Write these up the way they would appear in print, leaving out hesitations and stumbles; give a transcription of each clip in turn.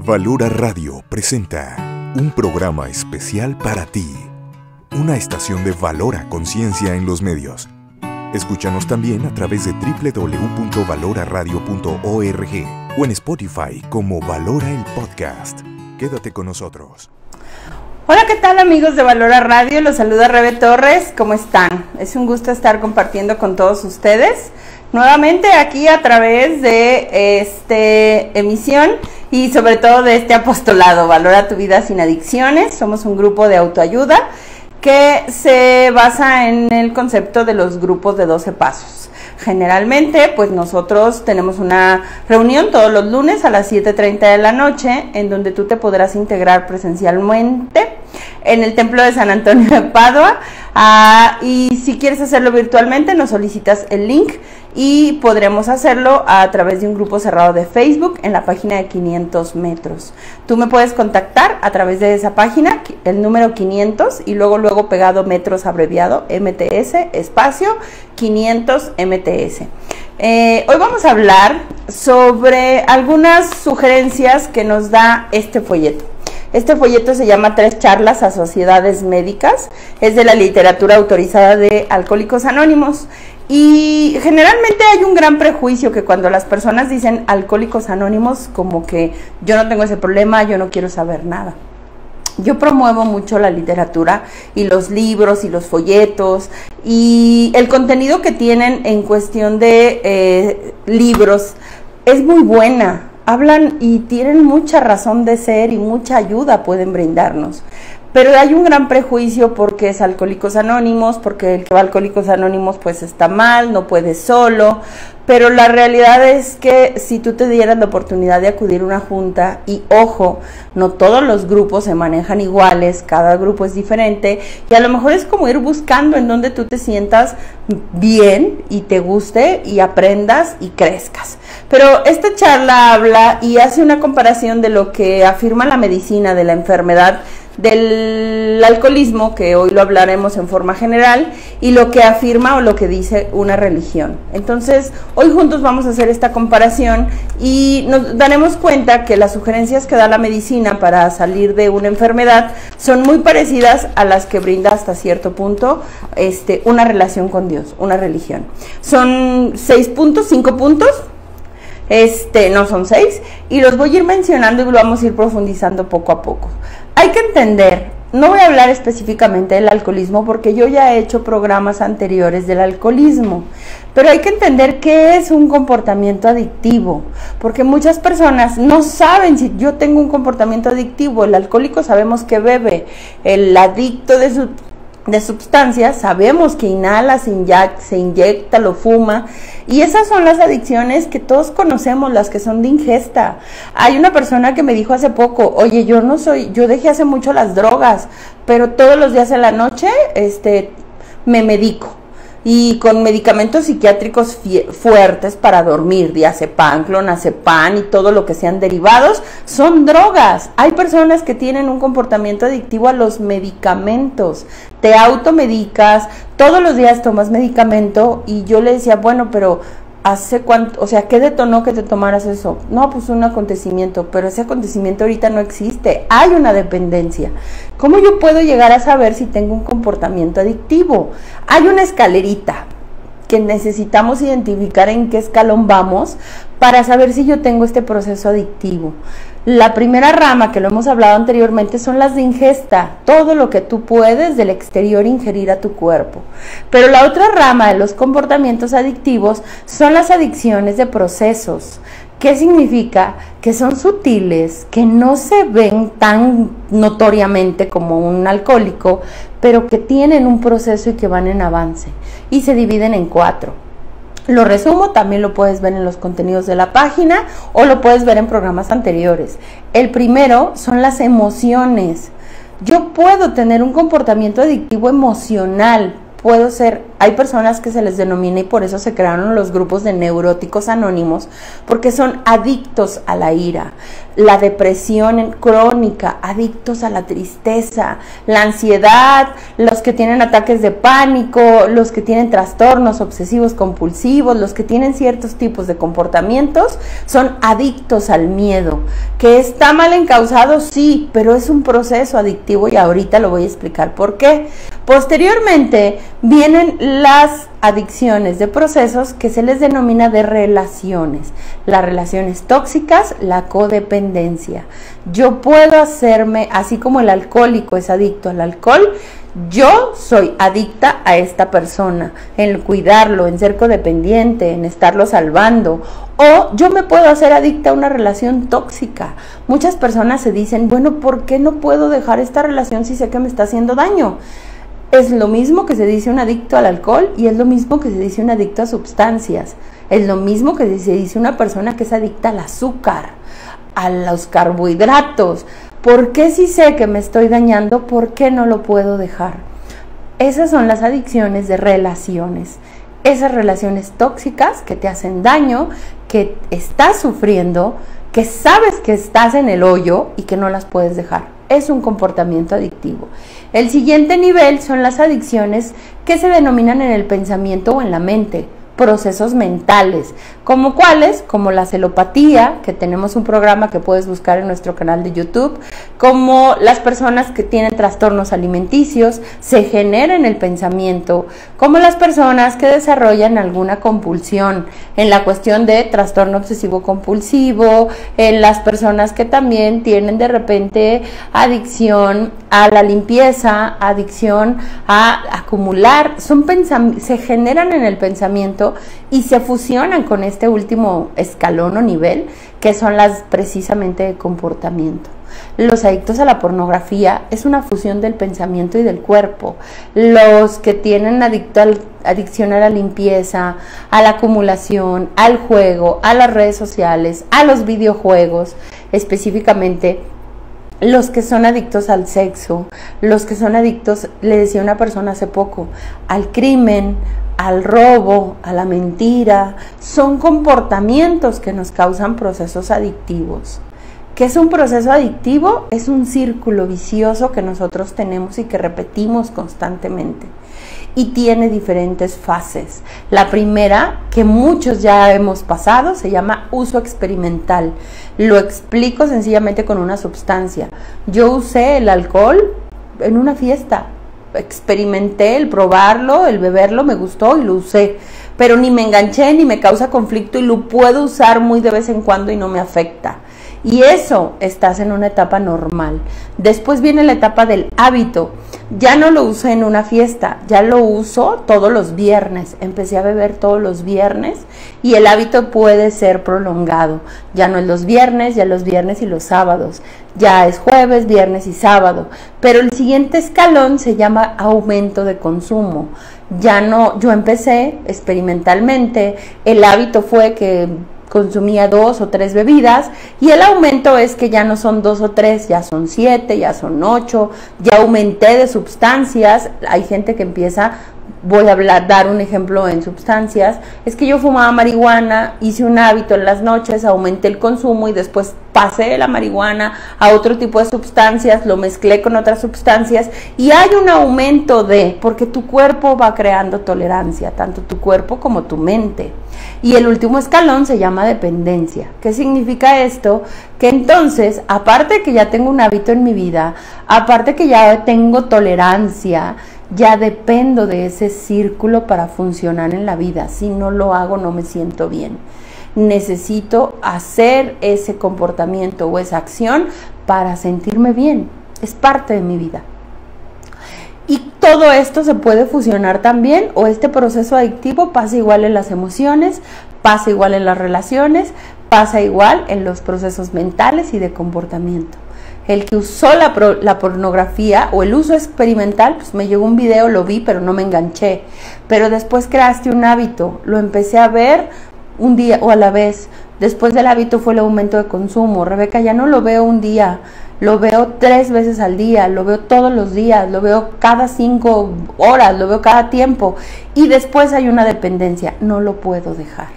Valora Radio presenta un programa especial para ti, una estación de Valora Conciencia en los medios. Escúchanos también a través de www.valoraradio.org o en Spotify como Valora el Podcast. Quédate con nosotros. Hola, ¿qué tal amigos de Valora Radio? Los saluda Rebe Torres, ¿cómo están? Es un gusto estar compartiendo con todos ustedes nuevamente aquí a través de esta emisión y sobre todo de este apostolado, Valora tu vida sin adicciones. Somos un grupo de autoayuda que se basa en el concepto de los grupos de 12 pasos. Generalmente, pues nosotros tenemos una reunión todos los lunes a las 7:30 de la noche, en donde tú te podrás integrar presencialmente en el Templo de San Antonio de Padua. Y si quieres hacerlo virtualmente, nos solicitas el link y podremos hacerlo a través de un grupo cerrado de Facebook en la página de 500 metros. Tú me puedes contactar a través de esa página, el número 500 y luego pegado metros abreviado, MTS, espacio 500 MTS. Hoy vamos a hablar sobre algunas sugerencias que nos da este folleto. Este folleto se llama 3 charlas a sociedades médicas, es de la literatura autorizada de Alcohólicos Anónimos. Y generalmente hay un gran prejuicio que cuando las personas dicen Alcohólicos Anónimos, como que yo no tengo ese problema, yo no quiero saber nada. Yo promuevo mucho la literatura y los libros y los folletos y el contenido que tienen en cuestión de libros es muy buena. Hablan y tienen mucha razón de ser y mucha ayuda pueden brindarnos. Pero hay un gran prejuicio porque es Alcohólicos Anónimos, porque el que va a Alcohólicos Anónimos pues está mal, no puede solo. Pero la realidad es que si tú te dieras la oportunidad de acudir a una junta, y ojo, no todos los grupos se manejan iguales, cada grupo es diferente, y a lo mejor es como ir buscando en donde tú te sientas bien y te guste y aprendas y crezcas. Pero esta charla habla y hace una comparación de lo que afirma la medicina de la enfermedad del alcoholismo, que hoy lo hablaremos en forma general, y lo que afirma o lo que dice una religión. Entonces, hoy juntos vamos a hacer esta comparación y nos daremos cuenta que las sugerencias que da la medicina para salir de una enfermedad son muy parecidas a las que brinda hasta cierto punto una relación con Dios, una religión. Son 6 puntos, 5 puntos. No son 6, y los voy a ir mencionando y lo vamos a ir profundizando poco a poco. Hay que entender, no voy a hablar específicamente del alcoholismo porque yo ya he hecho programas anteriores del alcoholismo, pero hay que entender qué es un comportamiento adictivo, porque muchas personas no saben si yo tengo un comportamiento adictivo. El alcohólico sabemos que bebe, el adicto de sustancias sabemos que inhala, se inyecta, lo fuma, y esas son las adicciones que todos conocemos, las que son de ingesta. Hay una persona que me dijo hace poco, oye, yo dejé hace mucho las drogas, pero todos los días en la noche me medico, y con medicamentos psiquiátricos fuertes para dormir, diazepam, clonazepam y todo lo que sean derivados, son drogas. Hay personas que tienen un comportamiento adictivo a los medicamentos, te automedicas, todos los días tomas medicamento, y yo le decía, bueno, pero ¿hace cuánto? O sea, ¿qué detonó que te tomaras eso? No, pues un acontecimiento, pero ese acontecimiento ahorita no existe, hay una dependencia. ¿Cómo yo puedo llegar a saber si tengo un comportamiento adictivo? Hay una escalerita que necesitamos identificar en qué escalón vamos para saber si yo tengo este proceso adictivo. La primera rama, que lo hemos hablado anteriormente, son las de ingesta, todo lo que tú puedes del exterior ingerir a tu cuerpo. Pero la otra rama de los comportamientos adictivos son las adicciones de procesos. ¿Qué significa? Que son sutiles, que no se ven tan notoriamente como un alcohólico, pero que tienen un proceso y que van en avance, y se dividen en 4. Lo resumo, también lo puedes ver en los contenidos de la página o lo puedes ver en programas anteriores. El primero son las emociones. Yo puedo tener un comportamiento adictivo emocional, puedo ser, hay personas que se les denomina y por eso se crearon los grupos de neuróticos anónimos, porque son adictos a la ira, la depresión crónica, adictos a la tristeza, la ansiedad, los que tienen ataques de pánico, los que tienen trastornos obsesivos compulsivos, los que tienen ciertos tipos de comportamientos, son adictos al miedo. ¿Que está mal encauzado? Sí, pero es un proceso adictivo y ahorita lo voy a explicar por qué. Posteriormente vienen las adicciones de procesos que se les denomina de relaciones, las relaciones tóxicas, la codependencia. Yo puedo hacerme, así como el alcohólico es adicto al alcohol, yo soy adicta a esta persona, en cuidarlo, en ser codependiente, en estarlo salvando. O yo me puedo hacer adicta a una relación tóxica. Muchas personas se dicen, bueno, ¿por qué no puedo dejar esta relación si sé que me está haciendo daño? Es lo mismo que se dice un adicto al alcohol y es lo mismo que se dice un adicto a sustancias. Es lo mismo que se dice una persona que es adicta al azúcar, a los carbohidratos. ¿Por qué si sé que me estoy dañando, por qué no lo puedo dejar? Esas son las adicciones de relaciones. Esas relaciones tóxicas que te hacen daño, que estás sufriendo, que sabes que estás en el hoyo y que no las puedes dejar. Es un comportamiento adictivo. El siguiente nivel son las adicciones que se denominan en el pensamiento o en la mente, procesos mentales, como cuáles, como la celopatía, que tenemos un programa que puedes buscar en nuestro canal de YouTube, como las personas que tienen trastornos alimenticios, se genera en el pensamiento, como las personas que desarrollan alguna compulsión, en la cuestión de trastorno obsesivo compulsivo, en las personas que también tienen de repente adicción a la limpieza, adicción a acumular, se generan en el pensamiento y se fusionan con este último escalón o nivel, que son las precisamente de comportamiento. Los adictos a la pornografía es una fusión del pensamiento y del cuerpo. Los que tienen adicción a la limpieza, a la acumulación, al juego, a las redes sociales, a los videojuegos, específicamente los que son adictos al sexo, los que son adictos, le decía una persona hace poco, al crimen, al robo, a la mentira, son comportamientos que nos causan procesos adictivos. ¿Qué es un proceso adictivo? Es un círculo vicioso que nosotros tenemos y que repetimos constantemente. Y tiene diferentes fases. La primera, que muchos ya hemos pasado, se llama uso experimental. Lo explico sencillamente con una sustancia. Yo usé el alcohol en una fiesta. Experimenté el probarlo, el beberlo, me gustó y lo usé, pero ni me enganché ni me causa conflicto y lo puedo usar muy de vez en cuando y no me afecta. Y eso estás en una etapa normal. Después viene la etapa del hábito. Ya no lo usé en una fiesta, ya lo uso todos los viernes. Empecé a beber todos los viernes y el hábito puede ser prolongado. Ya no es los viernes, ya los viernes y los sábados. Ya es jueves, viernes y sábado. Pero el siguiente escalón se llama aumento de consumo. Ya no, yo empecé experimentalmente, el hábito fue que consumía 2 o 3 bebidas y el aumento es que ya no son 2 o 3, ya son 7, ya son 8, ya aumenté de sustancias. Hay gente que empieza, voy a dar un ejemplo en sustancias, es que yo fumaba marihuana, hice un hábito en las noches, aumenté el consumo y después pasé de la marihuana a otro tipo de sustancias, lo mezclé con otras sustancias y hay un aumento porque tu cuerpo va creando tolerancia, tanto tu cuerpo como tu mente. Y el último escalón se llama dependencia. ¿Qué significa esto? Que entonces, aparte de que ya tengo un hábito en mi vida, aparte que ya tengo tolerancia, ya dependo de ese círculo para funcionar en la vida. Si no lo hago, no me siento bien. Necesito hacer ese comportamiento o esa acción para sentirme bien. Es parte de mi vida. Y todo esto se puede fusionar también, o este proceso adictivo pasa igual en las emociones, pasa igual en las relaciones, pasa igual en los procesos mentales y de comportamiento. El que usó la pornografía o el uso experimental, pues me llegó un video, lo vi, pero no me enganché. Pero después creaste un hábito, lo empecé a ver un día o a la vez. Después del hábito fue el aumento de consumo. Rebeca, ya no lo veo un día lo veo 3 veces al día, lo veo todos los días, lo veo cada 5 horas, lo veo cada tiempo, y después hay una dependencia, no lo puedo dejar.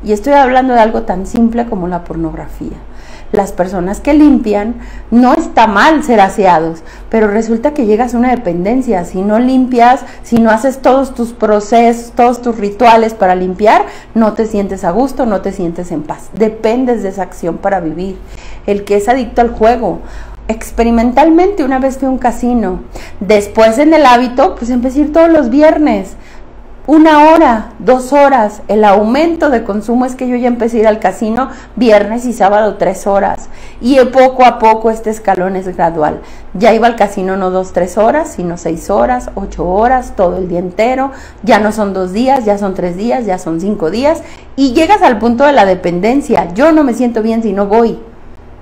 Y estoy hablando de algo tan simple como la pornografía. Las personas que limpian, no está mal ser aseados, pero resulta que llegas a una dependencia. Si no limpias, si no haces todos tus procesos, todos tus rituales para limpiar, no te sientes a gusto, no te sientes en paz. Dependes de esa acción para vivir. El que es adicto al juego, experimentalmente una vez fui a un casino, después en el hábito, pues empecé a ir todos los viernes. 1 hora, 2 horas, el aumento de consumo es que yo ya empecé a ir al casino viernes y sábado 3 horas, y poco a poco este escalón es gradual. Ya iba al casino no 2, 3 horas, sino 6 horas, 8 horas, todo el día entero. Ya no son 2 días, ya son 3 días, ya son 5 días, y llegas al punto de la dependencia. Yo no me siento bien si no voy,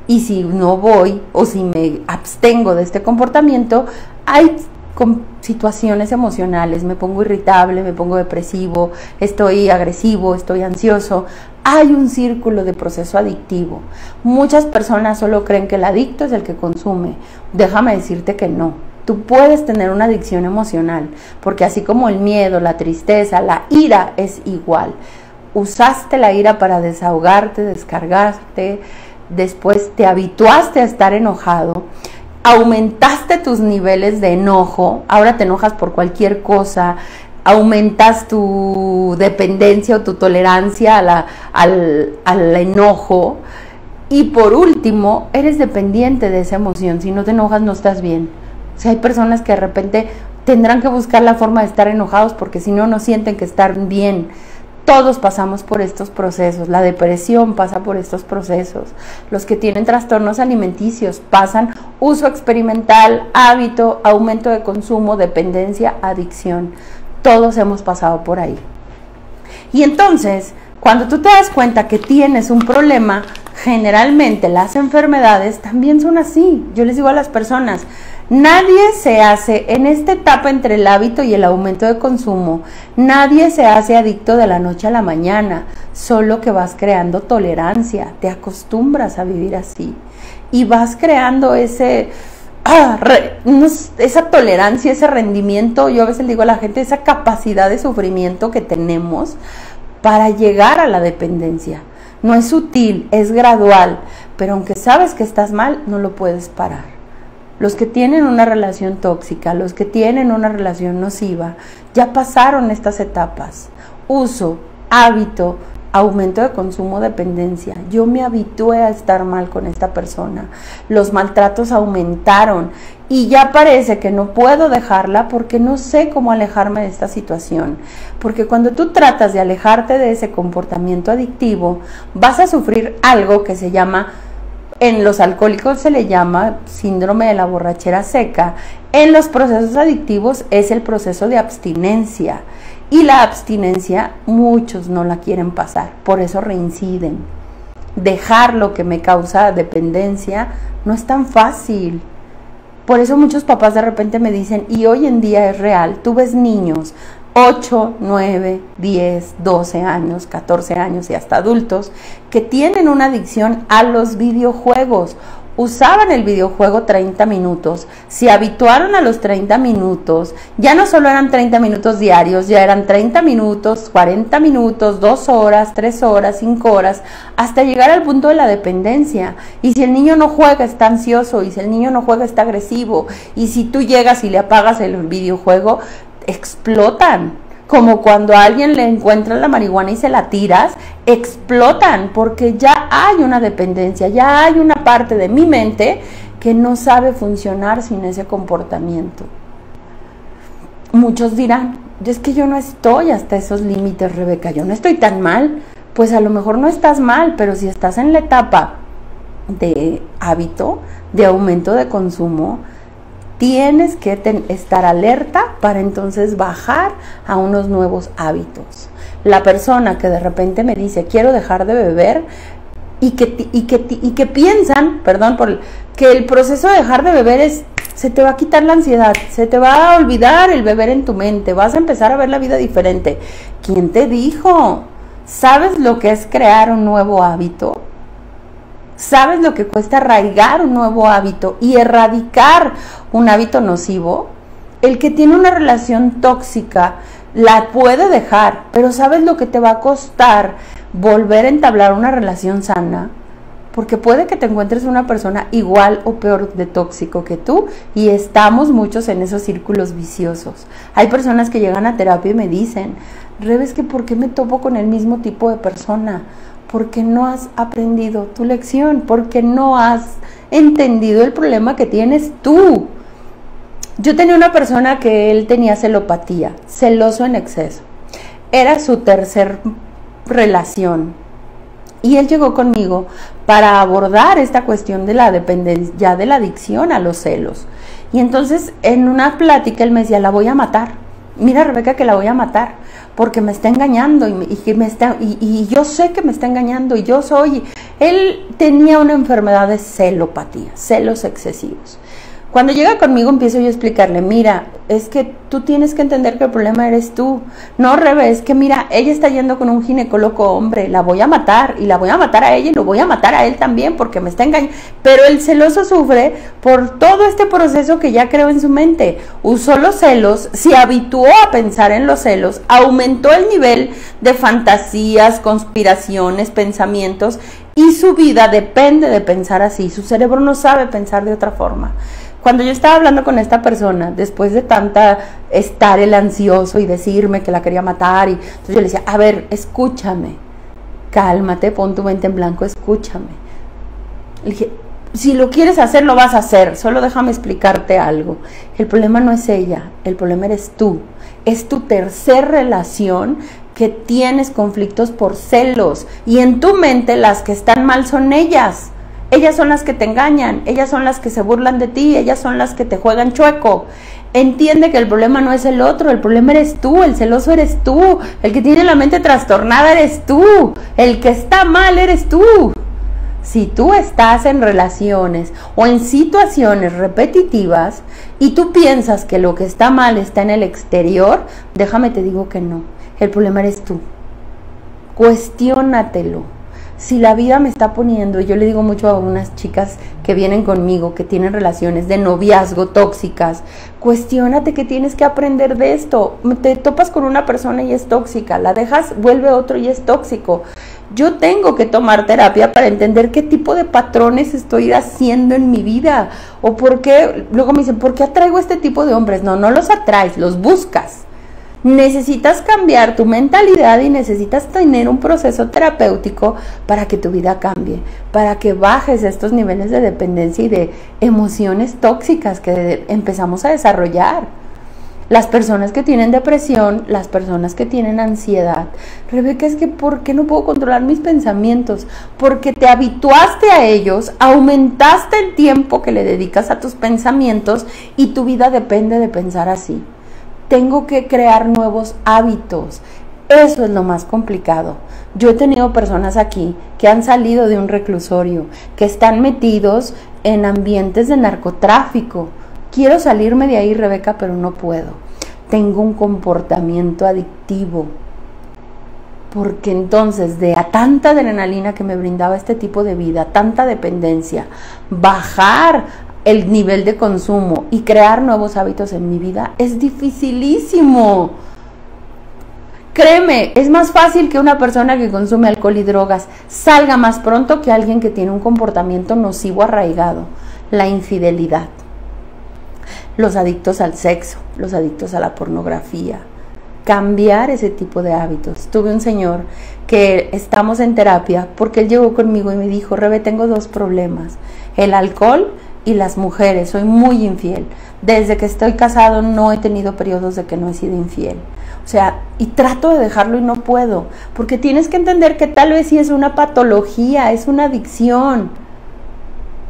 y si no voy o si me abstengo de este comportamiento, hay con situaciones emocionales, me pongo irritable, me pongo depresivo, estoy agresivo, estoy ansioso. Hay un círculo de proceso adictivo. Muchas personas solo creen que el adicto es el que consume. Déjame decirte que no. Tú puedes tener una adicción emocional, porque así como el miedo, la tristeza, la ira es igual. Usaste la ira para desahogarte, descargarte, después te habituaste a estar enojado, aumentaste tus niveles de enojo, ahora te enojas por cualquier cosa, aumentas tu dependencia o tu tolerancia al enojo, y por último, eres dependiente de esa emoción. Si no te enojas, no estás bien. O sea, hay personas que de repente tendrán que buscar la forma de estar enojados porque si no, no sienten que están bien. Todos pasamos por estos procesos, la depresión pasa por estos procesos, los que tienen trastornos alimenticios pasan uso experimental, hábito, aumento de consumo, dependencia, adicción. Todos hemos pasado por ahí. Y entonces, cuando tú te das cuenta que tienes un problema, generalmente las enfermedades también son así. Yo les digo a las personas, nadie se hace, en esta etapa entre el hábito y el aumento de consumo, nadie se hace adicto de la noche a la mañana, solo que vas creando tolerancia, te acostumbras a vivir así y vas creando esa tolerancia, ese rendimiento. Yo a veces le digo a la gente, esa capacidad de sufrimiento que tenemos para llegar a la dependencia. No es sutil, es gradual, pero aunque sabes que estás mal, no lo puedes parar. Los que tienen una relación tóxica, los que tienen una relación nociva, ya pasaron estas etapas. Uso, hábito, aumento de consumo, dependencia. Yo me habitué a estar mal con esta persona. Los maltratos aumentaron y ya parece que no puedo dejarla porque no sé cómo alejarme de esta situación. Porque cuando tú tratas de alejarte de ese comportamiento adictivo, vas a sufrir algo que se llama... En los alcohólicos se le llama síndrome de la borrachera seca. En los procesos adictivos es el proceso de abstinencia. Y la abstinencia muchos no la quieren pasar, por eso reinciden. Dejar lo que me causa dependencia no es tan fácil. Por eso muchos papás de repente me dicen, y hoy en día es real, tú ves niños 8, 9, 10, 12 años, 14 años y hasta adultos que tienen una adicción a los videojuegos. Usaban el videojuego 30 minutos, se habituaron a los 30 minutos, ya no solo eran 30 minutos diarios, ya eran 30 minutos, 40 minutos, 2 horas, 3 horas, 5 horas, hasta llegar al punto de la dependencia. Y si el niño no juega está ansioso, y si el niño no juega está agresivo, y si tú llegas y le apagas el videojuego, explotan. Como cuando a alguien le encuentras la marihuana y se la tiras, explotan porque ya hay una dependencia, ya hay una parte de mi mente que no sabe funcionar sin ese comportamiento. Muchos dirán, es que yo no estoy hasta esos límites, Rebeca, yo no estoy tan mal. Pues a lo mejor no estás mal, pero si estás en la etapa de hábito, de aumento de consumo, tienes que estar alerta para entonces bajar a unos nuevos hábitos. La persona que de repente me dice, quiero dejar de beber, y que piensan, que el proceso de dejar de beber es, se te va a quitar la ansiedad, se te va a olvidar el beber en tu mente, vas a empezar a ver la vida diferente. ¿Quién te dijo? ¿Sabes lo que es crear un nuevo hábito? ¿Sabes lo que cuesta arraigar un nuevo hábito y erradicar un hábito nocivo? El que tiene una relación tóxica la puede dejar, pero ¿sabes lo que te va a costar volver a entablar una relación sana? Porque puede que te encuentres una persona igual o peor de tóxico que tú, y estamos muchos en esos círculos viciosos. Hay personas que llegan a terapia y me dicen, Rebe, es que ¿por qué me topo con el mismo tipo de persona? Porque no has aprendido tu lección, porque no has entendido el problema que tienes tú. Yo tenía una persona que él tenía celopatía, celoso en exceso. Era su tercer relación. Y él llegó conmigo para abordar esta cuestión de la dependencia, ya de la adicción a los celos. Y entonces en una plática él me decía, la voy a matar. Mira, Rebeca, que la voy a matar porque me está engañando y yo sé que me está engañando y yo soy. Él tenía una enfermedad de celopatía, celos excesivos. Cuando llega conmigo empiezo yo a explicarle, mira, es que tú tienes que entender que el problema eres tú. No, Rebe, es que mira, ella está yendo con un ginecólogo hombre, la voy a matar y la voy a matar a ella y lo voy a matar a él también porque me está engañando. Pero el celoso sufre por todo este proceso que ya creó en su mente. Usó los celos, se habituó a pensar en los celos, aumentó el nivel de fantasías, conspiraciones, pensamientos y su vida depende de pensar así. Su cerebro no sabe pensar de otra forma. Cuando yo estaba hablando con esta persona, después de tanta estar el ansioso y decirme que la quería matar, y entonces yo le decía, a ver, escúchame, cálmate, pon tu mente en blanco, escúchame. Le dije, si lo quieres hacer, lo vas a hacer, solo déjame explicarte algo. El problema no es ella, el problema eres tú. Es tu tercer relación que tienes conflictos por celos, y en tu mente las que están mal son ellas. Ellas son las que te engañan, ellas son las que se burlan de ti, ellas son las que te juegan chueco. Entiende que el problema no es el otro, el problema eres tú, el celoso eres tú, el que tiene la mente trastornada eres tú, el que está mal eres tú. Si tú estás en relaciones o en situaciones repetitivas y tú piensas que lo que está mal está en el exterior, déjame te digo que no, el problema eres tú. Cuestiónatelo. Si la vida me está poniendo, yo le digo mucho a unas chicas que vienen conmigo, que tienen relaciones de noviazgo tóxicas, cuestiónate que tienes que aprender de esto. Te topas con una persona y es tóxica, la dejas, vuelve otro y es tóxico. Yo tengo que tomar terapia para entender qué tipo de patrones estoy haciendo en mi vida. O por qué, luego me dicen, ¿por qué atraigo este tipo de hombres? No, no los atraes, los buscas. Necesitas cambiar tu mentalidad y necesitas tener un proceso terapéutico para que tu vida cambie, para que bajes estos niveles de dependencia y de emociones tóxicas que empezamos a desarrollar. Las personas que tienen depresión, las personas que tienen ansiedad, Rebeca, es que ¿por qué no puedo controlar mis pensamientos? Porque te habituaste a ellos, aumentaste el tiempo que le dedicas a tus pensamientos y tu vida depende de pensar así. Tengo que crear nuevos hábitos. Eso es lo más complicado. Yo he tenido personas aquí que han salido de un reclusorio, que están metidos en ambientes de narcotráfico. Quiero salirme de ahí, Rebeca, pero no puedo. Tengo un comportamiento adictivo. Porque entonces de a tanta adrenalina que me brindaba este tipo de vida, tanta dependencia, bajar el nivel de consumo y crear nuevos hábitos en mi vida es dificilísimo. Créeme, es más fácil que una persona que consume alcohol y drogas salga más pronto que alguien que tiene un comportamiento nocivo arraigado. La infidelidad, los adictos al sexo, los adictos a la pornografía. Cambiar ese tipo de hábitos. Tuve un señor que estamos en terapia porque él llegó conmigo y me dijo, Rebe, tengo dos problemas, el alcohol y las mujeres, soy muy infiel. Desde que estoy casado no he tenido periodos de que no he sido infiel. O sea, y trato de dejarlo y no puedo, porque tienes que entender que tal vez sí es una patología, es una adicción.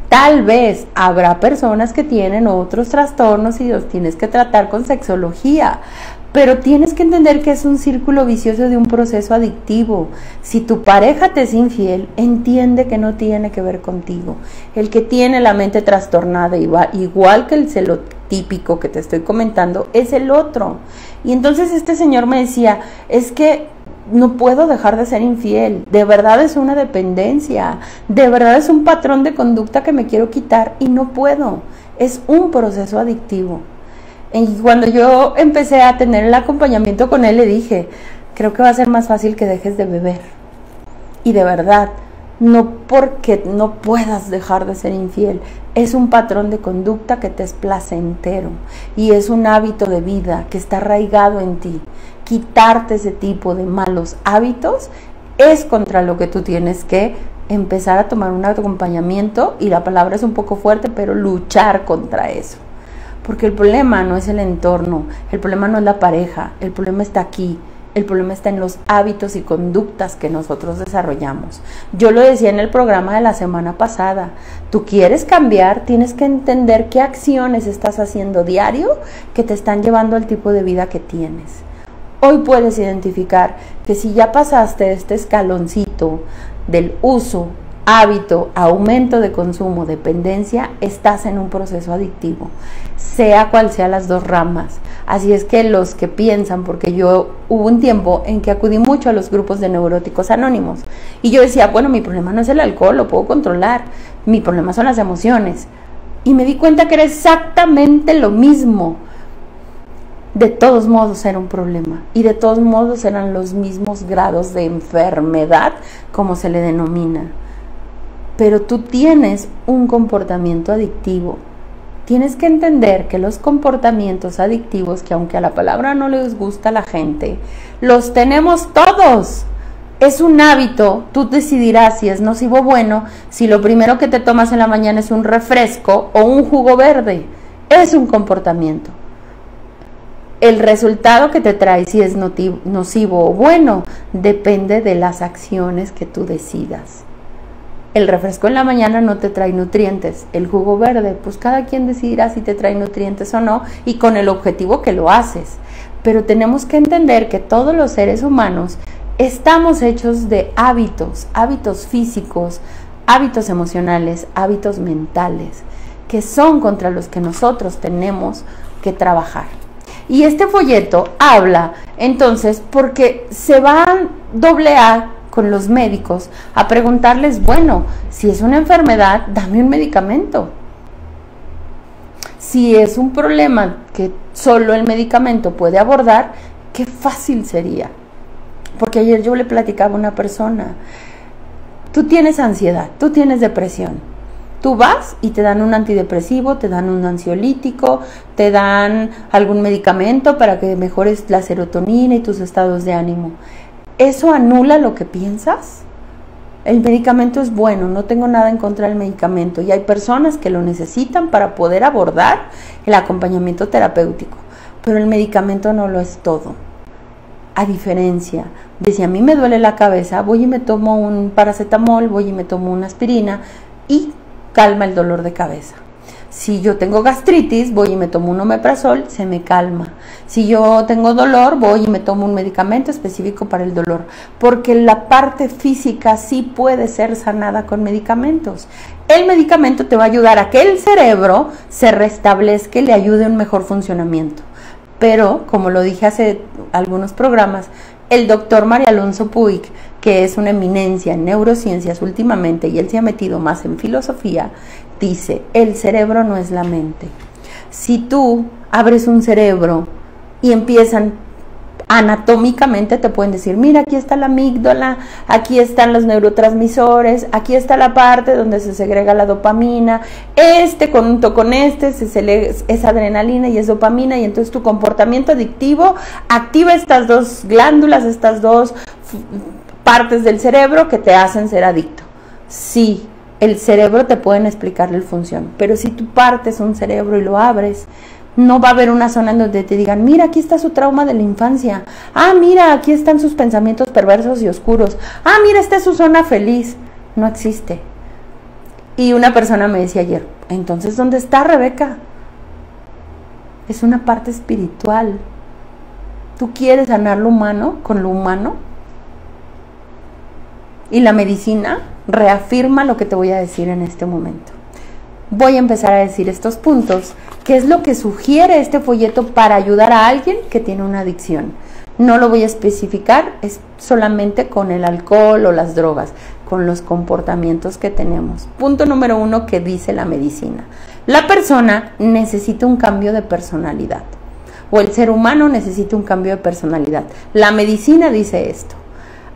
Tal vez habrá personas que tienen otros trastornos y los tienes que tratar con sexología, pero tienes que entender que es un círculo vicioso de un proceso adictivo. Si tu pareja te es infiel, entiende que no tiene que ver contigo. El que tiene la mente trastornada, igual que el celotípico que te estoy comentando, es el otro. Y entonces este señor me decía, es que no puedo dejar de ser infiel, de verdad es una dependencia, de verdad es un patrón de conducta que me quiero quitar y no puedo, es un proceso adictivo. Y cuando yo empecé a tener el acompañamiento con él, le dije, creo que va a ser más fácil que dejes de beber. Y de verdad, no porque no puedas dejar de ser infiel, es un patrón de conducta que te es placentero y es un hábito de vida que está arraigado en ti. Quitarte ese tipo de malos hábitos es contra lo que tú tienes que empezar a tomar un acompañamiento, y la palabra es un poco fuerte, pero luchar contra eso. Porque el problema no es el entorno, el problema no es la pareja, el problema está aquí. El problema está en los hábitos y conductas que nosotros desarrollamos. Yo lo decía en el programa de la semana pasada. Tú quieres cambiar, tienes que entender qué acciones estás haciendo diario que te están llevando al tipo de vida que tienes. Hoy puedes identificar que si ya pasaste este escaloncito del uso, hábito, aumento de consumo, dependencia, estás en un proceso adictivo, sea cual sea las dos ramas. Así es que los que piensan, porque yo hubo un tiempo en que acudí mucho a los grupos de neuróticos anónimos y yo decía, bueno, mi problema no es el alcohol, lo puedo controlar, mi problema son las emociones, y me di cuenta que era exactamente lo mismo. De todos modos era un problema y de todos modos eran los mismos grados de enfermedad, como se le denomina. Pero tú tienes un comportamiento adictivo. Tienes que entender que los comportamientos adictivos, que aunque a la palabra no les gusta a la gente, los tenemos todos. Es un hábito, tú decidirás si es nocivo o bueno, si lo primero que te tomas en la mañana es un refresco o un jugo verde. Es un comportamiento. El resultado que te trae, si es nocivo o bueno, depende de las acciones que tú decidas. El refresco en la mañana no te trae nutrientes, el jugo verde, pues cada quien decidirá si te trae nutrientes o no y con el objetivo que lo haces. Pero tenemos que entender que todos los seres humanos estamos hechos de hábitos, hábitos físicos, hábitos emocionales, hábitos mentales, que son contra los que nosotros tenemos que trabajar. Y este folleto habla entonces porque se va a con los médicos a preguntarles, bueno, si es una enfermedad, dame un medicamento. Si es un problema que solo el medicamento puede abordar, qué fácil sería. Porque ayer yo le platicaba a una persona, tú tienes ansiedad, tú tienes depresión. Tú vas y te dan un antidepresivo, te dan un ansiolítico, te dan algún medicamento para que mejores la serotonina y tus estados de ánimo. ¿Eso anula lo que piensas? El medicamento es bueno, no tengo nada en contra del medicamento y hay personas que lo necesitan para poder abordar el acompañamiento terapéutico, pero el medicamento no lo es todo. A diferencia de si a mí me duele la cabeza, voy y me tomo un paracetamol, voy y me tomo una aspirina y calma el dolor de cabeza. Si yo tengo gastritis, voy y me tomo un omeprazol, se me calma. Si yo tengo dolor, voy y me tomo un medicamento específico para el dolor, porque la parte física sí puede ser sanada con medicamentos. El medicamento te va a ayudar a que el cerebro se restablezca y le ayude a un mejor funcionamiento. Pero, como lo dije hace algunos programas, el doctor Mario Alonso Puig, que es una eminencia en neurociencias últimamente, y él se ha metido más en filosofía, dice, el cerebro no es la mente. Si tú abres un cerebro y empiezan anatómicamente, te pueden decir, mira, aquí está la amígdala, aquí están los neurotransmisores, aquí está la parte donde se segrega la dopamina, junto con es adrenalina y es dopamina, y entonces tu comportamiento adictivo activa estas dos glándulas, estas dos partes del cerebro que te hacen ser adicto. Sí, el cerebro te pueden explicar la función, pero si tú partes un cerebro y lo abres, no va a haber una zona en donde te digan, mira, aquí está su trauma de la infancia, mira, aquí están sus pensamientos perversos y oscuros, mira, esta es su zona feliz. No existe. Y una persona me decía ayer, entonces, ¿dónde está Rebeca? Es una parte espiritual. ¿Tú quieres sanar lo humano con lo humano? Y la medicina reafirma lo que te voy a decir en este momento. Voy a empezar a decir estos puntos, que es lo que sugiere este folleto para ayudar a alguien que tiene una adicción. No lo voy a especificar, es solamente con el alcohol o las drogas, con los comportamientos que tenemos. Punto número 1 que dice la medicina. La persona necesita un cambio de personalidad, o el ser humano necesita un cambio de personalidad. La medicina dice esto.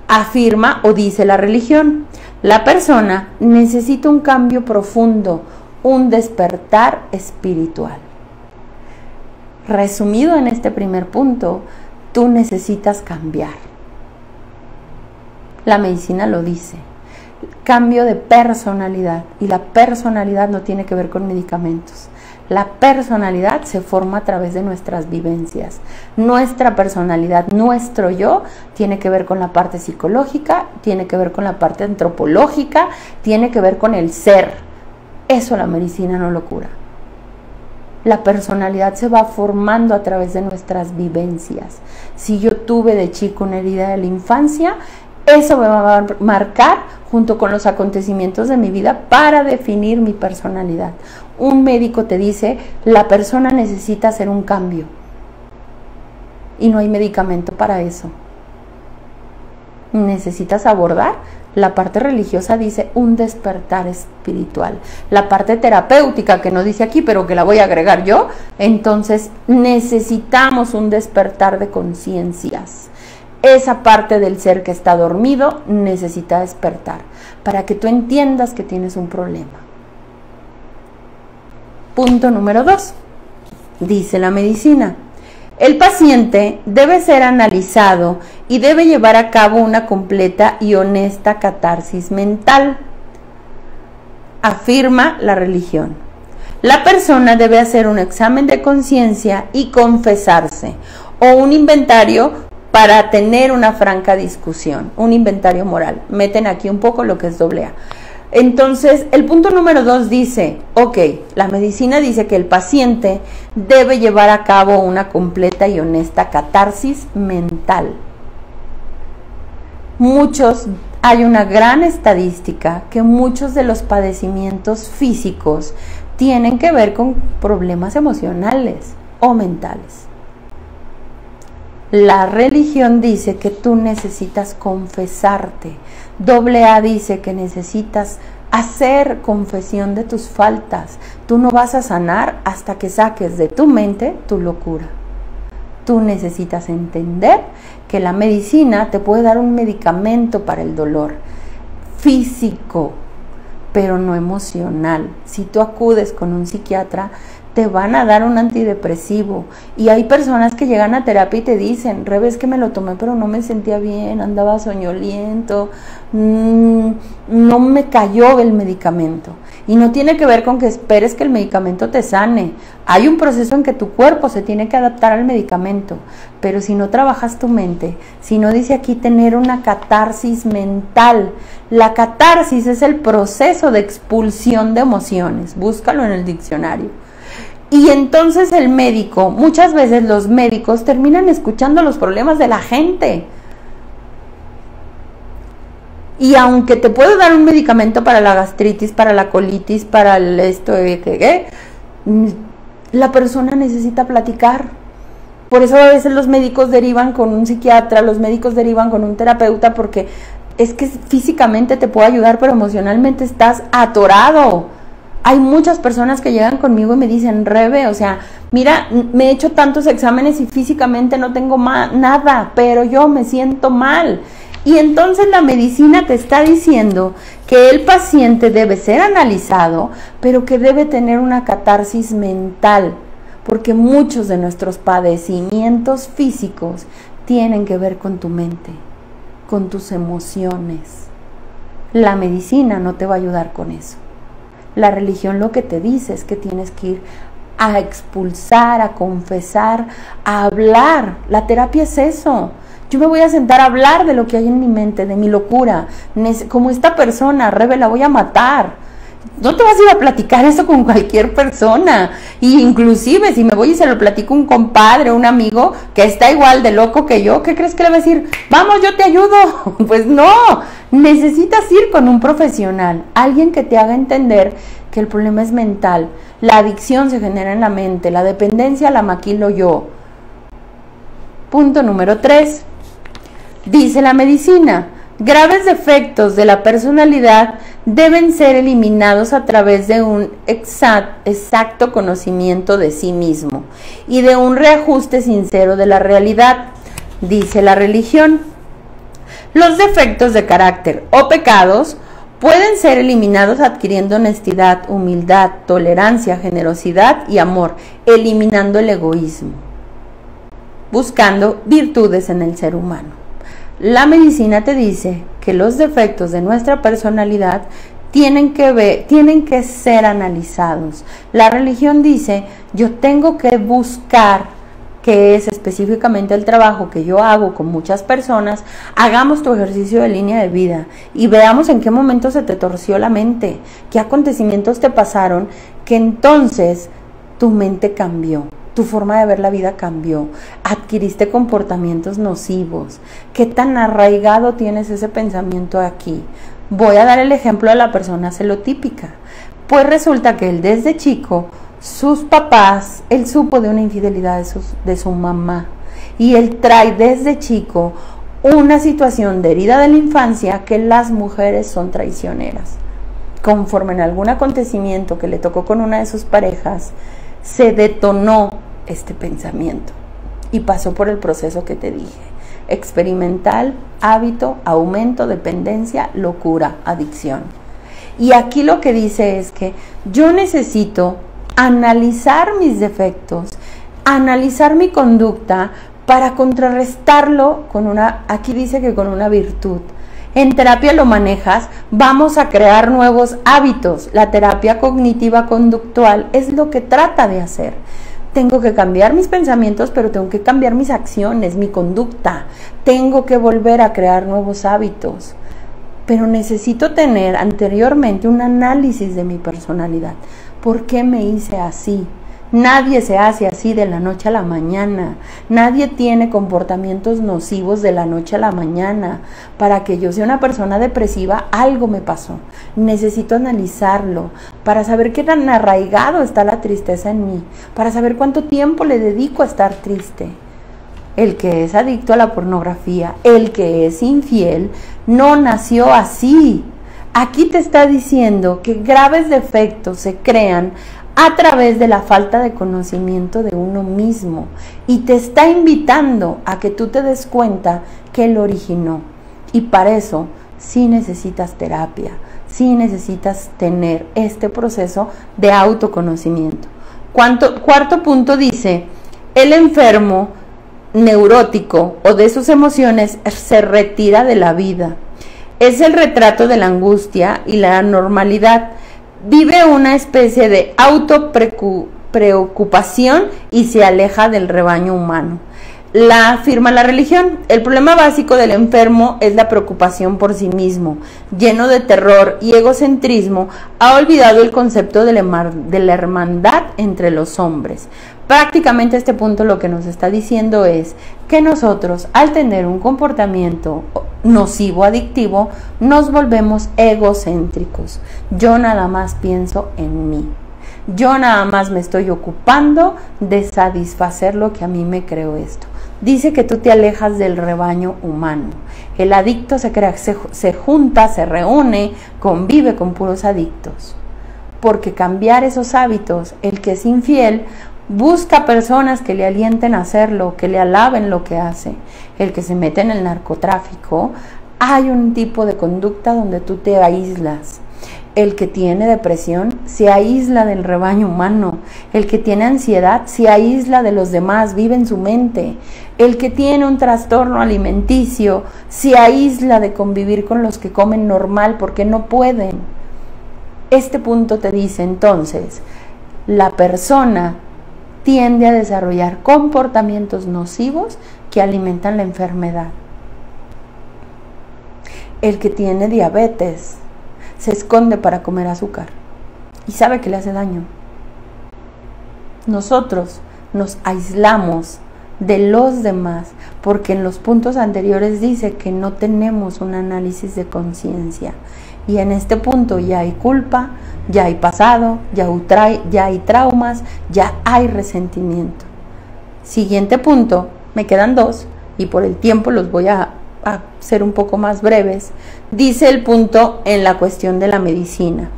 Afirma o dice la religión. La persona necesita un cambio profundo, un despertar espiritual. Resumido en este primer punto, tú necesitas cambiar. La medicina lo dice. Cambio de personalidad. Y la personalidad no tiene que ver con medicamentos. La personalidad se forma a través de nuestras vivencias. Nuestra personalidad, nuestro yo, tiene que ver con la parte psicológica, tiene que ver con la parte antropológica, tiene que ver con el ser. Eso la medicina no lo cura. La personalidad se va formando a través de nuestras vivencias. Si yo tuve de chico una herida de la infancia, eso me va a marcar junto con los acontecimientos de mi vida para definir mi personalidad. Un médico te dice, la persona necesita hacer un cambio y no hay medicamento para eso. Necesitas abordar. La parte religiosa dice un despertar espiritual. La parte terapéutica, que no dice aquí, pero que la voy a agregar yo, entonces necesitamos un despertar de conciencias. Esa parte del ser que está dormido necesita despertar para que tú entiendas que tienes un problema. Punto número 2. Dice la medicina. El paciente debe ser analizado y debe llevar a cabo una completa y honesta catarsis mental. Afirma la religión. La persona debe hacer un examen de conciencia y confesarse, o un inventario para tener una franca discusión, un inventario moral. Meten aquí un poco lo que es AA. Entonces, el punto número 2 dice, ok, la medicina dice que el paciente debe llevar a cabo una completa y honesta catarsis mental. Hay una gran estadística que muchos de los padecimientos físicos tienen que ver con problemas emocionales o mentales. La religión dice que tú necesitas confesarte. AA dice que necesitas hacer confesión de tus faltas. Tú no vas a sanar hasta que saques de tu mente tu locura. Tú necesitas entender que la medicina te puede dar un medicamento para el dolor físico, pero no emocional. Si tú acudes con un psiquiatra, te van a dar un antidepresivo. Y hay personas que llegan a terapia y te dicen, Rebe, es que me lo tomé pero no me sentía bien, andaba soñoliento, no me cayó el medicamento. Y no tiene que ver con que esperes que el medicamento te sane. Hay un proceso en que tu cuerpo se tiene que adaptar al medicamento. Pero si no trabajas tu mente, si no dice aquí tener una catarsis mental. La catarsis es el proceso de expulsión de emociones. Búscalo en el diccionario. Y entonces el médico, muchas veces los médicos terminan escuchando los problemas de la gente. Y aunque te puedo dar un medicamento para la gastritis, para la colitis, para el la persona necesita platicar. Por eso a veces los médicos derivan con un psiquiatra, los médicos derivan con un terapeuta, porque es que físicamente te puede ayudar, pero emocionalmente estás atorado. Hay muchas personas que llegan conmigo y me dicen, Rebe, o sea, mira, me he hecho tantos exámenes y físicamente no tengo nada, pero yo me siento mal. Y entonces la medicina te está diciendo que el paciente debe ser analizado, pero que debe tener una catarsis mental, porque muchos de nuestros padecimientos físicos tienen que ver con tu mente, con tus emociones. La medicina no te va a ayudar con eso. La religión lo que te dice es que tienes que ir a expulsar, a confesar, a hablar. La terapia es eso. Yo me voy a sentar a hablar de lo que hay en mi mente, de mi locura. Como esta persona, Rebe, la voy a matar. No te vas a ir a platicar eso con cualquier persona. Y inclusive si me voy y se lo platico a un compadre, un amigo que está igual de loco que yo, ¿qué crees que le va a decir? Vamos, yo te ayudo. Pues no, necesitas ir con un profesional, alguien que te haga entender que el problema es mental. La adicción se genera en la mente, la dependencia la maquilo yo. Punto número 3. Dice la medicina: graves defectos de la personalidad deben ser eliminados a través de un exacto conocimiento de sí mismo y de un reajuste sincero de la realidad. Dice la religión: los defectos de carácter o pecados pueden ser eliminados adquiriendo honestidad, humildad, tolerancia, generosidad y amor, eliminando el egoísmo, buscando virtudes en el ser humano. La medicina te dice que los defectos de nuestra personalidad tienen que ser analizados. La religión dice: yo tengo que buscar, que es específicamente el trabajo que yo hago con muchas personas. Hagamos tu ejercicio de línea de vida y veamos en qué momento se te torció la mente, qué acontecimientos te pasaron, que entonces tu mente cambió. Tu forma de ver la vida cambió, adquiriste comportamientos nocivos. ¿Qué tan arraigado tienes ese pensamiento aquí? Voy a dar el ejemplo de la persona celotípica. Pues resulta que él desde chico, sus papás, él supo de una infidelidad de su mamá. Y él trae desde chico una situación de herida de la infancia, que las mujeres son traicioneras. Conforme en algún acontecimiento que le tocó con una de sus parejas, se detonó este pensamiento y pasó por el proceso que te dije: experimental, hábito, aumento, dependencia, locura, adicción. Y aquí lo que dice es que yo necesito analizar mis defectos, analizar mi conducta para contrarrestarlo con aquí dice que con una virtud. En terapia lo manejas, vamos a crear nuevos hábitos. La terapia cognitiva conductual es lo que trata de hacer. Tengo que cambiar mis pensamientos, pero tengo que cambiar mis acciones, mi conducta. Tengo que volver a crear nuevos hábitos. Pero necesito tener anteriormente un análisis de mi personalidad. ¿Por qué me hice así? Nadie se hace así de la noche a la mañana. Nadie tiene comportamientos nocivos de la noche a la mañana. Para que yo sea una persona depresiva, algo me pasó. Necesito analizarlo para saber qué tan arraigado está la tristeza en mí, para saber cuánto tiempo le dedico a estar triste. El que es adicto a la pornografía, el que es infiel, no nació así. Aquí te está diciendo que graves defectos se crean a través de la falta de conocimiento de uno mismo, y te está invitando a que tú te des cuenta que lo originó. Y para eso sí necesitas terapia, sí necesitas tener este proceso de autoconocimiento. Cuarto punto dice: el enfermo neurótico o de sus emociones se retira de la vida. Es el retrato de la angustia y la anormalidad. Vive una especie de autopreocupación y se aleja del rebaño humano. La afirma la religión: el problema básico del enfermo es la preocupación por sí mismo. Lleno de terror y egocentrismo, ha olvidado el concepto de la hermandad entre los hombres. Prácticamente este punto lo que nos está diciendo es que nosotros, al tener un comportamiento nocivo, adictivo, nos volvemos egocéntricos. Yo nada más pienso en mí. Yo nada más me estoy ocupando de satisfacer lo que a mí me creó esto. Dice que tú te alejas del rebaño humano. El adicto se junta, se reúne, convive con puros adictos. Porque cambiar esos hábitos, el que es infiel busca personas que le alienten a hacerlo, que le alaben lo que hace. El que se mete en el narcotráfico, hay un tipo de conducta donde tú te aíslas. El que tiene depresión se aísla del rebaño humano. El que tiene ansiedad se aísla de los demás, vive en su mente. El que tiene un trastorno alimenticio se aísla de convivir con los que comen normal porque no pueden. Este punto te dice entonces, la persona tiende a desarrollar comportamientos nocivos que alimentan la enfermedad. El que tiene diabetes se esconde para comer azúcar y sabe que le hace daño. Nosotros nos aislamos de los demás porque en los puntos anteriores dice que no tenemos un análisis de conciencia, y en este punto ya hay culpa, ya hay pasado, ya hay traumas, ya hay resentimiento. Siguiente punto: me quedan 2 y por el tiempo los voy a ser un poco más breves. Dice el punto en la cuestión de la medicina.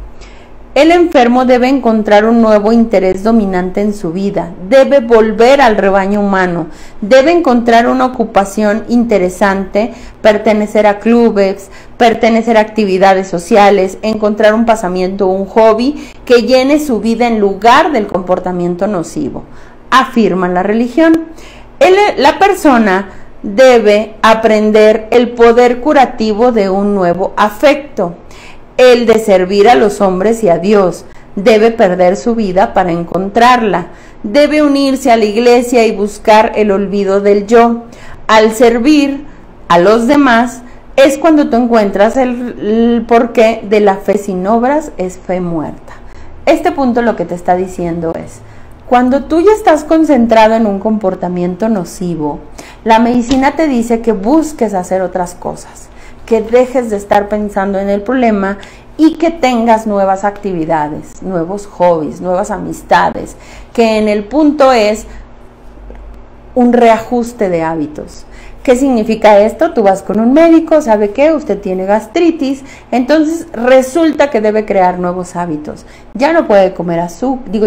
El enfermo debe encontrar un nuevo interés dominante en su vida, debe volver al rebaño humano, debe encontrar una ocupación interesante, pertenecer a clubes, pertenecer a actividades sociales, encontrar un pasamiento o un hobby que llene su vida en lugar del comportamiento nocivo, afirma la religión. La persona debe aprender el poder curativo de un nuevo afecto, el de servir a los hombres y a Dios. Debe perder su vida para encontrarla. Debe unirse a la iglesia y buscar el olvido del yo. Al servir a los demás es cuando tú encuentras el porqué de la fe sin obras es fe muerta. Este punto lo que te está diciendo es, cuando tú ya estás concentrado en un comportamiento nocivo, la medicina te dice que busques hacer otras cosas, que dejes de estar pensando en el problema y que tengas nuevas actividades, nuevos hobbies, nuevas amistades, que en el punto es un reajuste de hábitos. ¿Qué significa esto? Tú vas con un médico, ¿sabe qué? Usted tiene gastritis, entonces resulta que debe crear nuevos hábitos. Ya no puede comer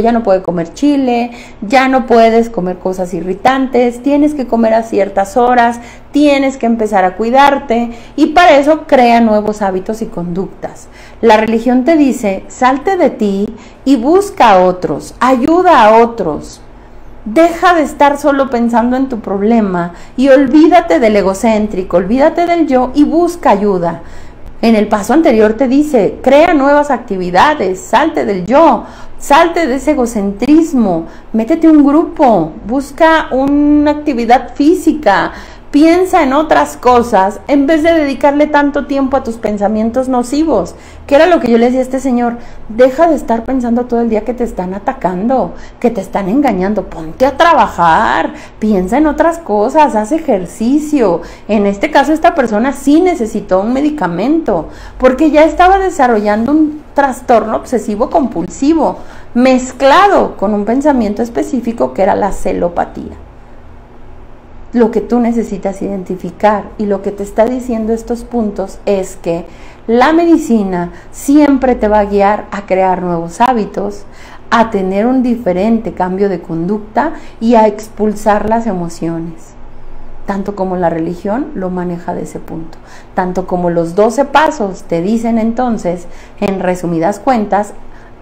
ya no puede comer chile, ya no puedes comer cosas irritantes, tienes que comer a ciertas horas, tienes que empezar a cuidarte y para eso crea nuevos hábitos y conductas. La religión te dice, salte de ti y busca a otros, ayuda a otros. Deja de estar solo pensando en tu problema y olvídate del egocéntrico, olvídate del yo y busca ayuda. En el paso anterior te dice, crea nuevas actividades, salte del yo, salte de ese egocentrismo, métete a un grupo, busca una actividad física, piensa en otras cosas en vez de dedicarle tanto tiempo a tus pensamientos nocivos, que era lo que yo le decía a este señor, deja de estar pensando todo el día que te están atacando, que te están engañando, ponte a trabajar, piensa en otras cosas, haz ejercicio. En este caso esta persona sí necesitó un medicamento, porque ya estaba desarrollando un trastorno obsesivo compulsivo, mezclado con un pensamiento específico que era la celopatía. Lo que tú necesitas identificar y lo que te está diciendo estos puntos es que la medicina siempre te va a guiar a crear nuevos hábitos, a tener un diferente cambio de conducta y a expulsar las emociones. Tanto como la religión lo maneja de ese punto, tanto como los 12 pasos te dicen entonces, en resumidas cuentas,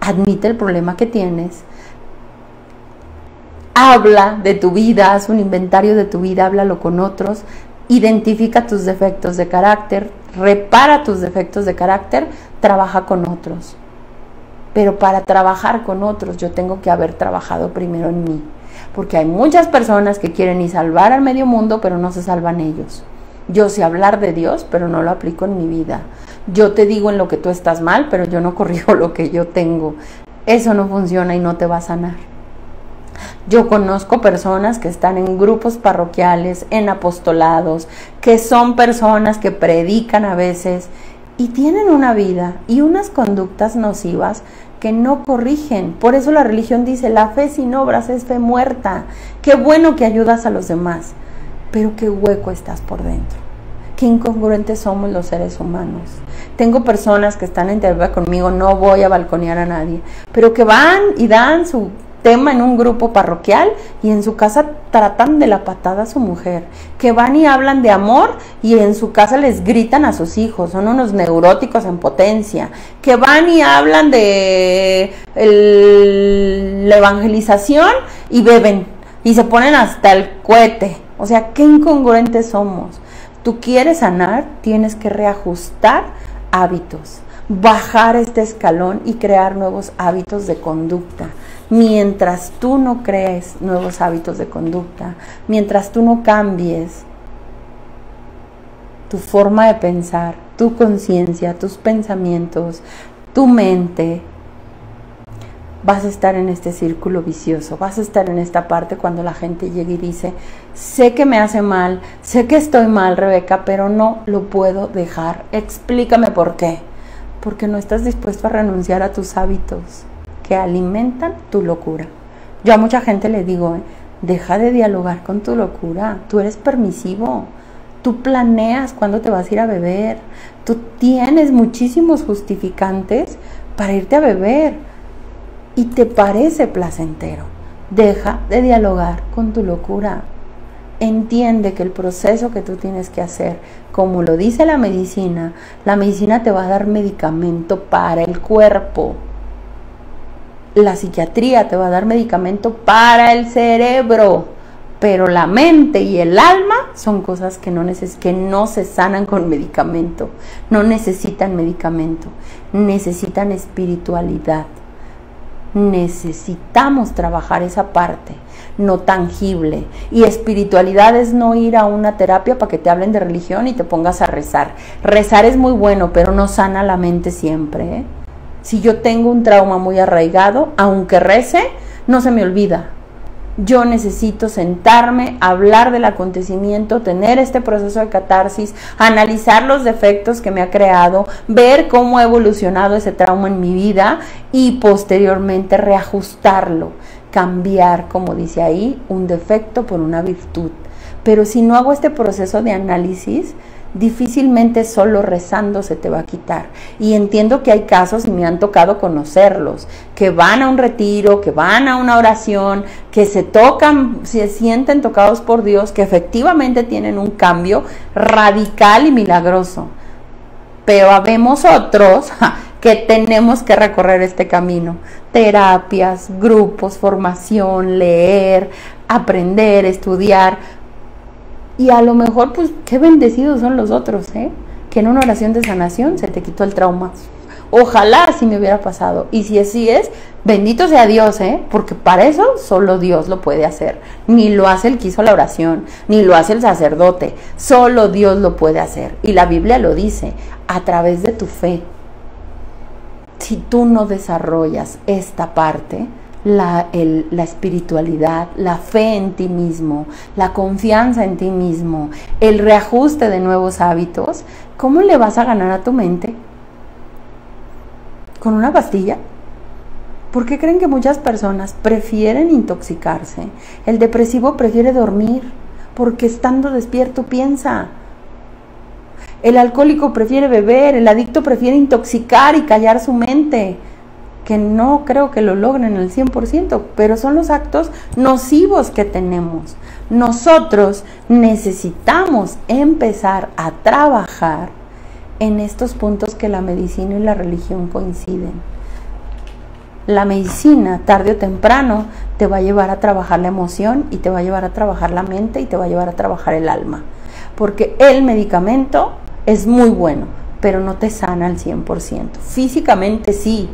admite el problema que tienes, habla de tu vida, haz un inventario de tu vida, háblalo con otros, identifica tus defectos de carácter, repara tus defectos de carácter, trabaja con otros. Pero para trabajar con otros yo tengo que haber trabajado primero en mí, porque hay muchas personas que quieren y salvar al medio mundo, pero no se salvan ellos. Yo sé hablar de Dios, pero no lo aplico en mi vida. Yo te digo en lo que tú estás mal, pero yo no corrijo lo que yo tengo. Eso no funciona y no te va a sanar. Yo conozco personas que están en grupos parroquiales, en apostolados, que son personas que predican a veces y tienen una vida y unas conductas nocivas que no corrigen. Por eso la religión dice, la fe sin obras es fe muerta. Qué bueno que ayudas a los demás, pero qué hueco estás por dentro. Qué incongruentes somos los seres humanos. Tengo personas que están en terapia conmigo, no voy a balconear a nadie, pero que van y dan su tema en un grupo parroquial y en su casa tratan de la patada a su mujer, que van y hablan de amor y en su casa les gritan a sus hijos, son unos neuróticos en potencia, que van y hablan de la evangelización y beben y se ponen hasta el cohete. O sea, qué incongruentes somos. Tú quieres sanar, tienes que reajustar hábitos, bajar este escalón y crear nuevos hábitos de conducta. Mientras tú no crees nuevos hábitos de conducta, mientras tú no cambies tu forma de pensar, tu conciencia, tus pensamientos, tu mente, vas a estar en este círculo vicioso, vas a estar en esta parte cuando la gente llega y dice, sé que me hace mal, sé que estoy mal, Rebeca, pero no lo puedo dejar, explícame por qué. Porque no estás dispuesto a renunciar a tus hábitos que alimentan tu locura. Yo a mucha gente le digo, Deja de dialogar con tu locura. Tú eres permisivo. Tú planeas cuándo te vas a ir a beber. Tú tienes muchísimos justificantes para irte a beber. Y te parece placentero. Deja de dialogar con tu locura. Entiende que el proceso que tú tienes que hacer, como lo dice la medicina te va a dar medicamento para el cuerpo. La psiquiatría te va a dar medicamento para el cerebro, pero la mente y el alma son cosas que no se sanan con medicamento, no necesitan medicamento, necesitan espiritualidad. Necesitamos trabajar esa parte no tangible, y espiritualidad es no ir a una terapia para que te hablen de religión y te pongas a rezar. Rezar es muy bueno, pero no sana la mente siempre, ¿eh? Si yo tengo un trauma muy arraigado, aunque rece, no se me olvida. Yo necesito sentarme, hablar del acontecimiento, tener este proceso de catarsis, analizar los defectos que me ha creado, ver cómo ha evolucionado ese trauma en mi vida y posteriormente reajustarlo, cambiar, como dice ahí, un defecto por una virtud. Pero si no hago este proceso de análisis, difícilmente solo rezando se te va a quitar. Y entiendo que hay casos, y me han tocado conocerlos, que van a un retiro, que van a una oración, que se tocan, se sienten tocados por Dios, que efectivamente tienen un cambio radical y milagroso. Pero habemos otros que tenemos que recorrer este camino. Terapias, grupos, formación, leer, aprender, estudiar. Y a lo mejor, pues, qué bendecidos son los otros, que en una oración de sanación se te quitó el trauma. Ojalá así me hubiera pasado. Y si así es, bendito sea Dios, porque para eso solo Dios lo puede hacer. Ni lo hace el que hizo la oración, ni lo hace el sacerdote. Solo Dios lo puede hacer. Y la Biblia lo dice, a través de tu fe. Si tú no desarrollas esta parte, la espiritualidad, la fe en ti mismo, la confianza en ti mismo, el reajuste de nuevos hábitos, ¿cómo le vas a ganar a tu mente? ¿Con una pastilla? ¿Por qué creen que muchas personas prefieren intoxicarse? El depresivo prefiere dormir, porque estando despierto piensa. El alcohólico prefiere beber, el adicto prefiere intoxicar y callar su mente, que no creo que lo logren al 100%, pero son los actos nocivos que tenemos. Nosotros necesitamos empezar a trabajar en estos puntos que la medicina y la religión coinciden. La medicina, tarde o temprano, te va a llevar a trabajar la emoción y te va a llevar a trabajar la mente y te va a llevar a trabajar el alma, porque el medicamento es muy bueno, pero no te sana al 100%. Físicamente sí.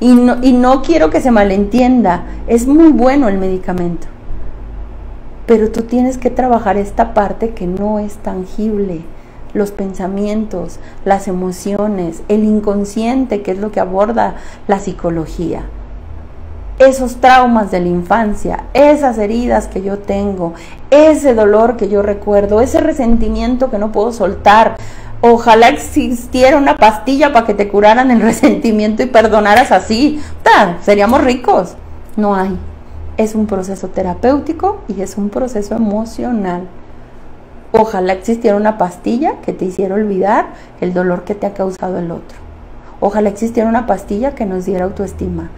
Y no quiero que se malentienda, es muy bueno el medicamento, pero tú tienes que trabajar esta parte que no es tangible, los pensamientos, las emociones, el inconsciente, que es lo que aborda la psicología. Esos traumas de la infancia, esas heridas que yo tengo, ese dolor que yo recuerdo, ese resentimiento que no puedo soltar. Ojalá existiera una pastilla para que te curaran el resentimiento y perdonaras así. Seríamos ricos. No hay. Es un proceso terapéutico y es un proceso emocional. Ojalá existiera una pastilla que te hiciera olvidar el dolor que te ha causado el otro. Ojalá existiera una pastilla que nos diera autoestima.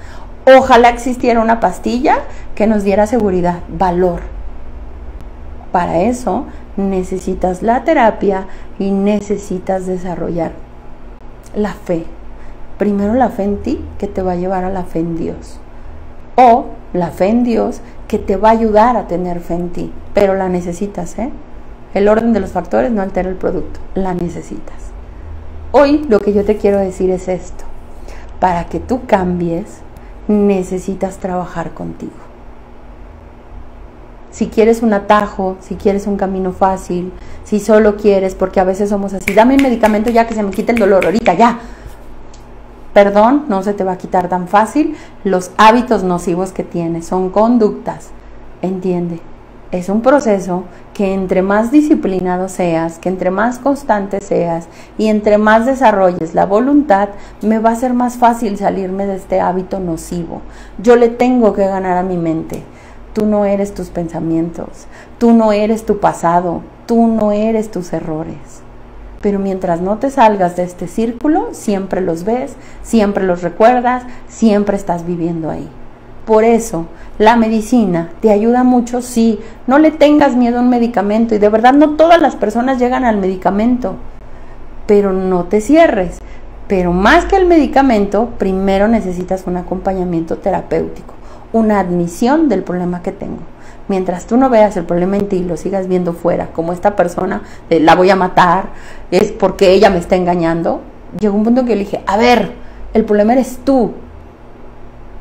Ojalá existiera una pastilla que nos diera seguridad, valor. Para eso necesitas la terapia y necesitas desarrollar la fe. Primero la fe en ti, que te va a llevar a la fe en Dios. O la fe en Dios, que te va a ayudar a tener fe en ti. Pero la necesitas, El orden de los factores no altera el producto. La necesitas. Hoy lo que yo te quiero decir es esto. Para que tú cambies, necesitas trabajar contigo. Si quieres un atajo, si quieres un camino fácil, si solo quieres, porque a veces somos así, dame un medicamento ya que se me quite el dolor, ahorita ya. Perdón, no se te va a quitar tan fácil. Los hábitos nocivos que tienes son conductas. Entiende, es un proceso que entre más disciplinado seas, que entre más constante seas y entre más desarrolles la voluntad, me va a ser más fácil salirme de este hábito nocivo. Yo le tengo que ganar a mi mente. Tú no eres tus pensamientos, tú no eres tu pasado, tú no eres tus errores. Pero mientras no te salgas de este círculo, siempre los ves, siempre los recuerdas, siempre estás viviendo ahí. Por eso, la medicina te ayuda mucho, sí. No le tengas miedo a un medicamento, y de verdad no todas las personas llegan al medicamento, pero no te cierres. Pero más que el medicamento, primero necesitas un acompañamiento terapéutico, una admisión del problema que tengo. Mientras tú no veas el problema en ti y lo sigas viendo fuera, como esta persona de la voy a matar, es porque ella me está engañando, llegó un punto en que yo le dije, a ver, el problema eres tú.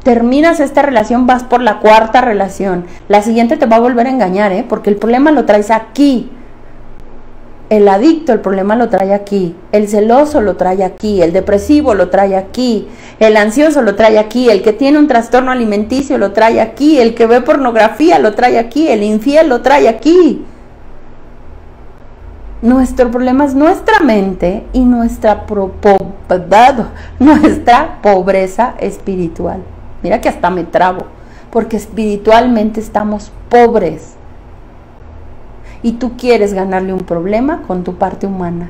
Terminas esta relación, vas por la cuarta relación, la siguiente te va a volver a engañar, porque el problema lo traes aquí. El adicto, el problema lo trae aquí, el celoso lo trae aquí, el depresivo lo trae aquí, el ansioso lo trae aquí, el que tiene un trastorno alimenticio lo trae aquí, el que ve pornografía lo trae aquí, el infiel lo trae aquí. Nuestro problema es nuestra mente y nuestra pobreza espiritual. Mira que hasta me trabo, porque espiritualmente estamos pobres. Y tú quieres ganarle un problema con tu parte humana,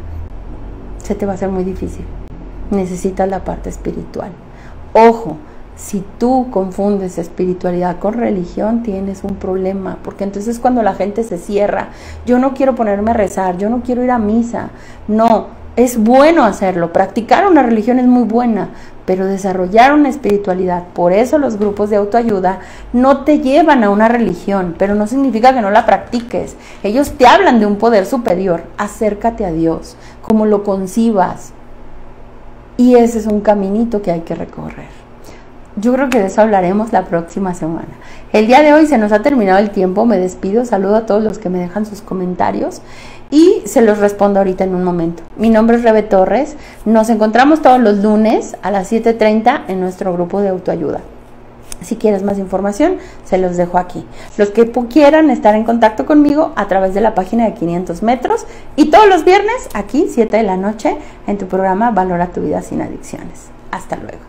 se te va a hacer muy difícil. Necesitas la parte espiritual. Ojo, si tú confundes espiritualidad con religión, tienes un problema, porque entonces cuando la gente se cierra, yo no quiero ponerme a rezar, yo no quiero ir a misa. No, es bueno hacerlo, practicar una religión es muy buena, pero desarrollar una espiritualidad, por eso los grupos de autoayuda no te llevan a una religión, pero no significa que no la practiques. Ellos te hablan de un poder superior, acércate a Dios, como lo concibas, y ese es un caminito que hay que recorrer. Yo creo que de eso hablaremos la próxima semana. El día de hoy se nos ha terminado el tiempo, me despido, saludo a todos los que me dejan sus comentarios y se los respondo ahorita en un momento. Mi nombre es Rebe Torres, nos encontramos todos los lunes a las 7:30 en nuestro grupo de autoayuda. Si quieres más información, se los dejo aquí. Los que quieran estar en contacto conmigo a través de la página de 500 metros y todos los viernes aquí, 7 de la noche, en tu programa Valora tu vida sin adicciones. Hasta luego.